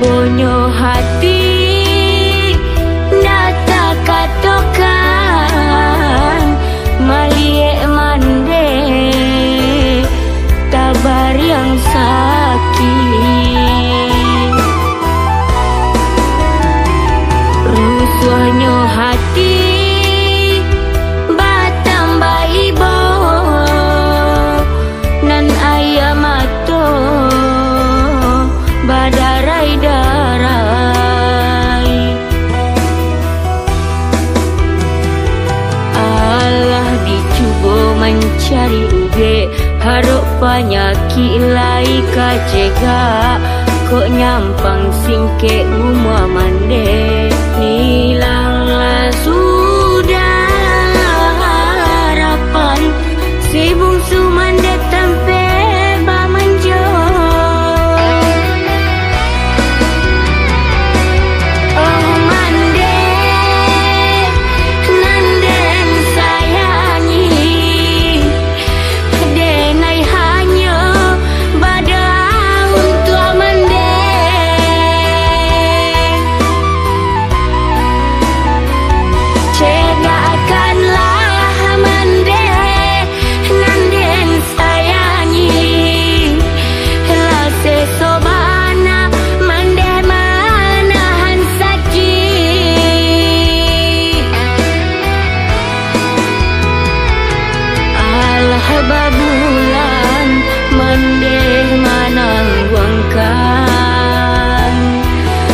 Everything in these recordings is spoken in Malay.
Bonyo hati nata katokan malie mande tabar yang sakit. Rusuhnya hati batambah ibo nan ayam ato badarai-darai. Allah dicuba mencari uge haruk penyakit lai kacega kok nyampang singke rumah mande nilanglah sudah harapan si bungsu mande tempe bamanjo. Oh mande nanden sayangi denai hanya pada untuk mande cegakanlah mande nanden sayangi la sesobana mande manahan sakit. Allah babulan mande manangguangkan.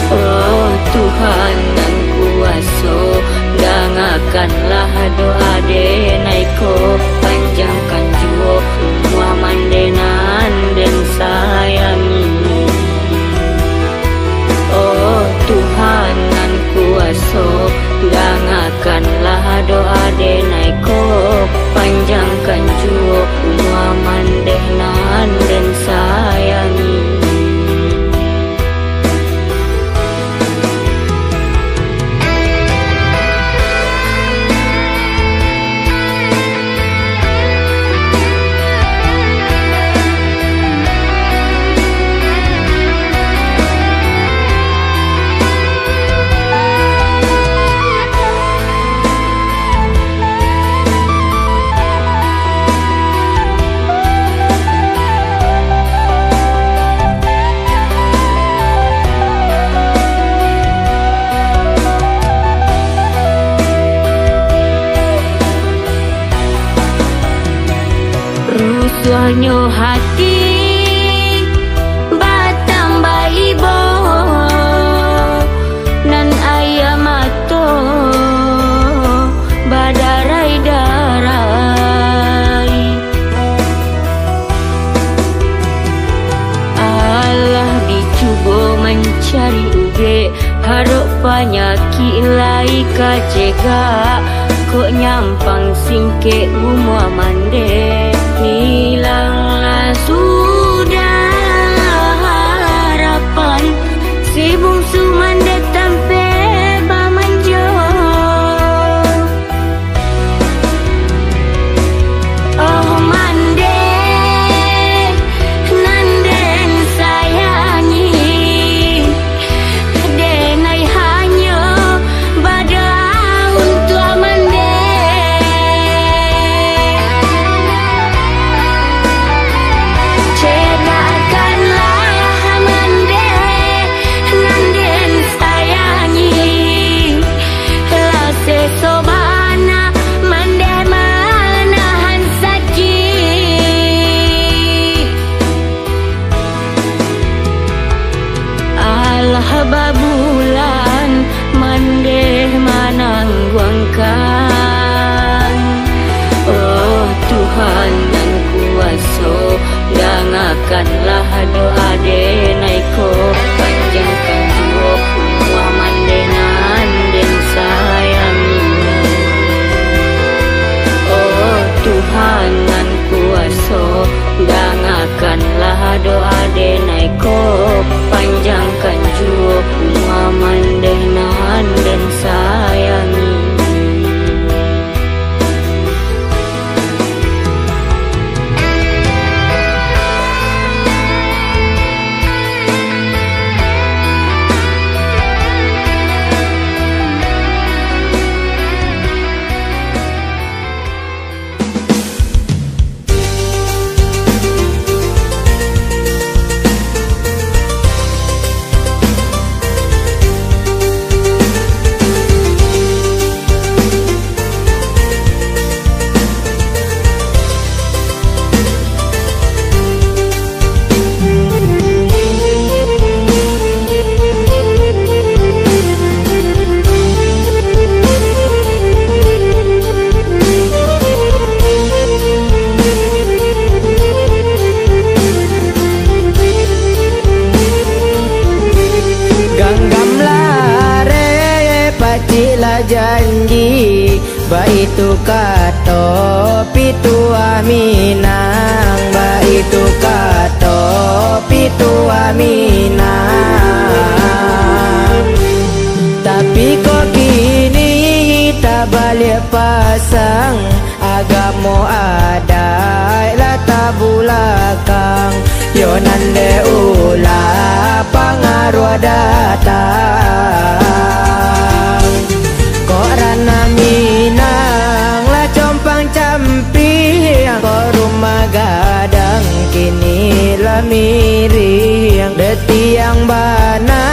Oh Tuhan yang kuasa dangakanlah doa denaiko panjangkan jua semua mandenan dan sayangi. Oh Tuhan yang kuasa dangakanlah doa denaiko panjangkan jua semua mandenan dan sayangi. Rusuhnya hati batambah ibo nan ayam ato badarai-darai. Allah dicuba mencari uge haruk penyakit lai kacega kok nyampang singke rumah mande nilanglah sudah harapan si bungsu mande tempe bamanjo. Oh mande nanden sayangi denai hanya pada untuk mande cegakanlah mande nanden sayangi la sesobana mande manahan sakit. Allah babulan mande manangguangkan. Oh Tuhan yang kuasa dangakanlah doa denaiko panjangkan jua semua mandenan dan sayangi. Oh Tuhan yang kuasa dangakanlah doa denaiko panjangkan jua semua mandenan dan sayangi. pacilah janji, baitu kato pitua Minang, baitu kato pitua Minang. Tapi kok kini tak balik pasang, agamo ada lata bulakang, yo nande ula pangaruh datang. Kok rana Minang lah compang camping, kok rumah gadang kini lah miring, detiang bana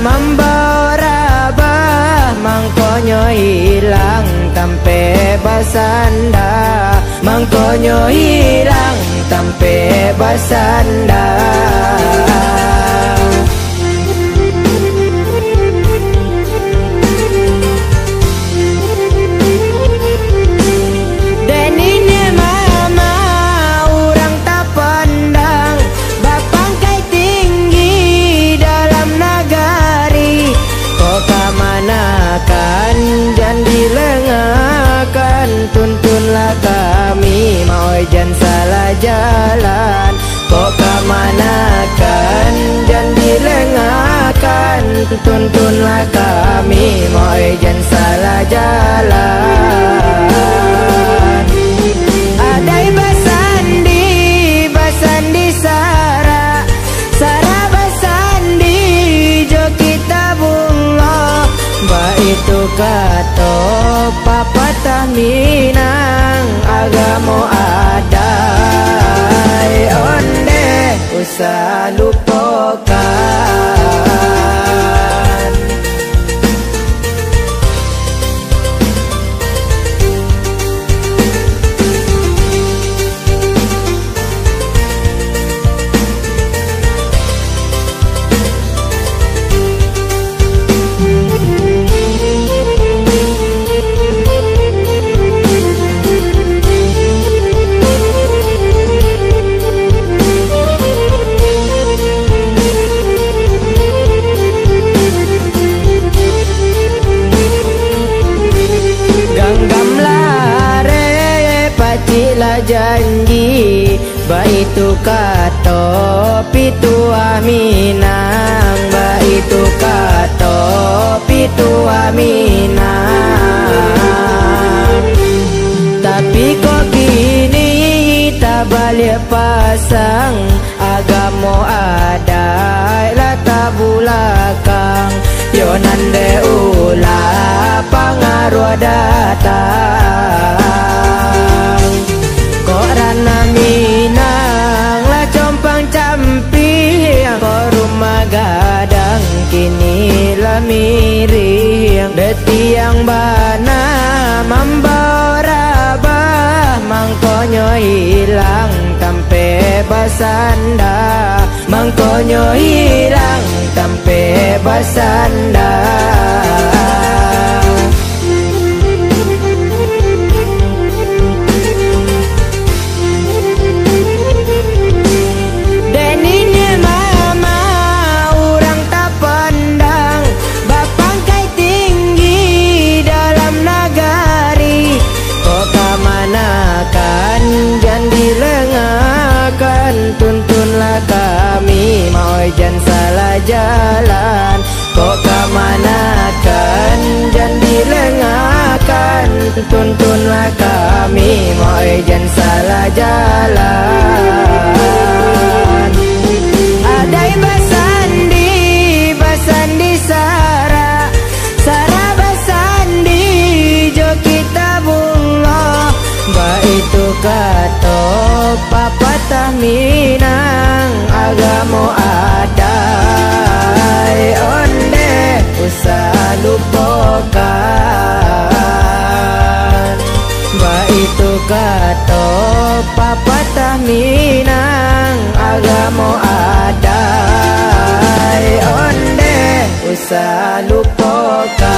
membawa rabah, mangkonyo hilang tampe basanda, mangkonyo hilang tampe basanda. Tuntunlah kami mau jangan salah jalan, kok kemanakan jangan dilengakan. Tuntunlah kami mau jangan salah jalan. Adai basandi, basandi Sara, Sara basandi jo kita bunga, baitu kato papatah Minang, agamo ada onde usah lupakan. Pacilah janji, baitu kato pitua Minang, baitu kato pitua Minang. Tapi kok kini tak balik pasang, agamo ada lata bulakang, yo nande ula pangaruh datang. Kok rana Minang lah compang camping, kok rumah gadang kini lah miring, detiang bana membawa rabah, mangkonyo hilang tampe basanda, mangkonyo hilang tampe basanda. Tuntunlah kami mau jangan salah jalan, kok kemanakan jangan dilengakan. Tuntunlah kami mau jangan salah jalan. Adai basandi, basandi Sara, Sara basandi jo kita bunga, baitu kato papatah Minang, agamo ada onde usah lupakan. Baitu kato papatah Minang, agamo ada onde usah lupakan.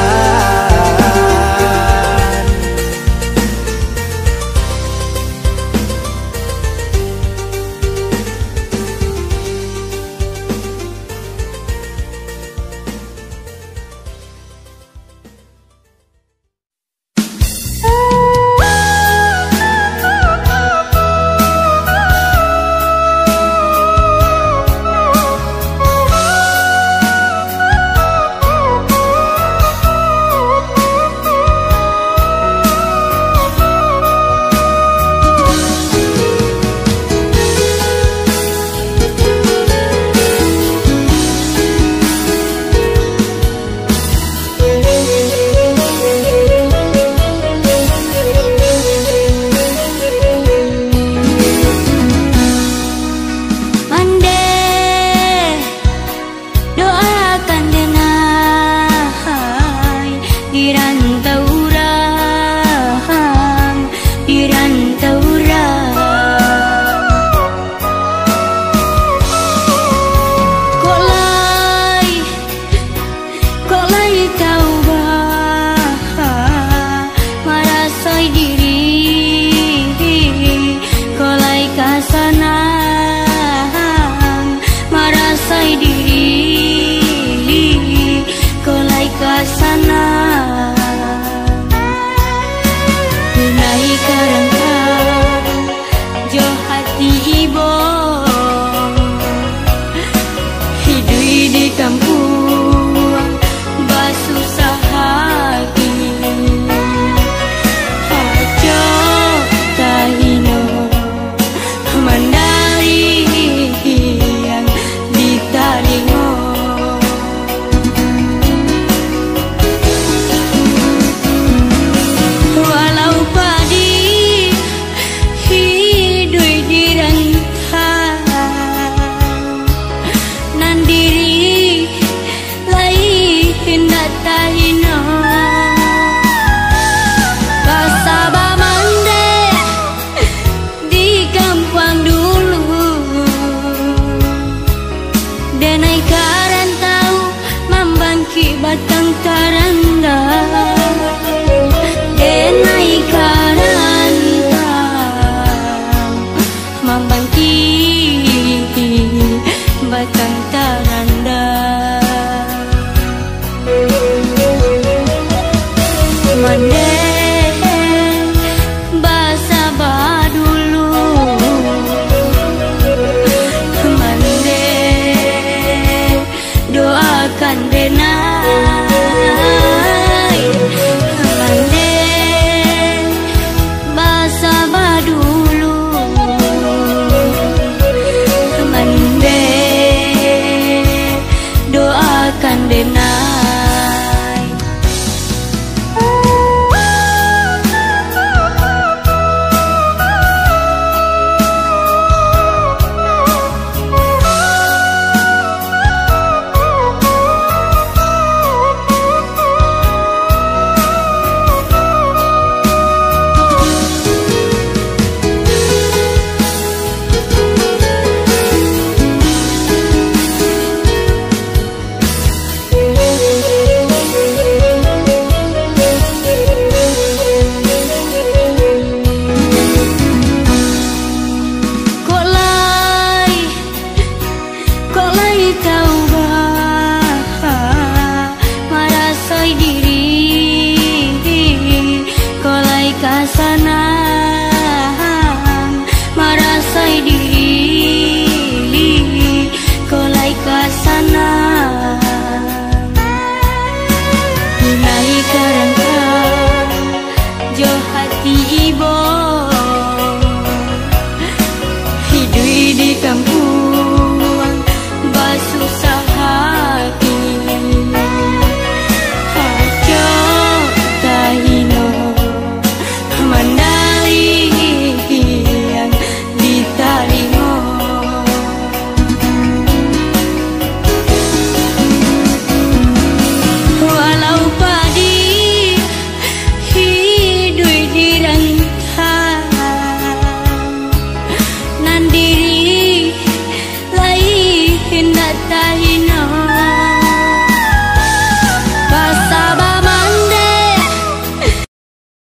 aki batang taranda denai karanta membanti batang taranda mande basa badulu mande doakan denai mande basa badulu mande doakan denai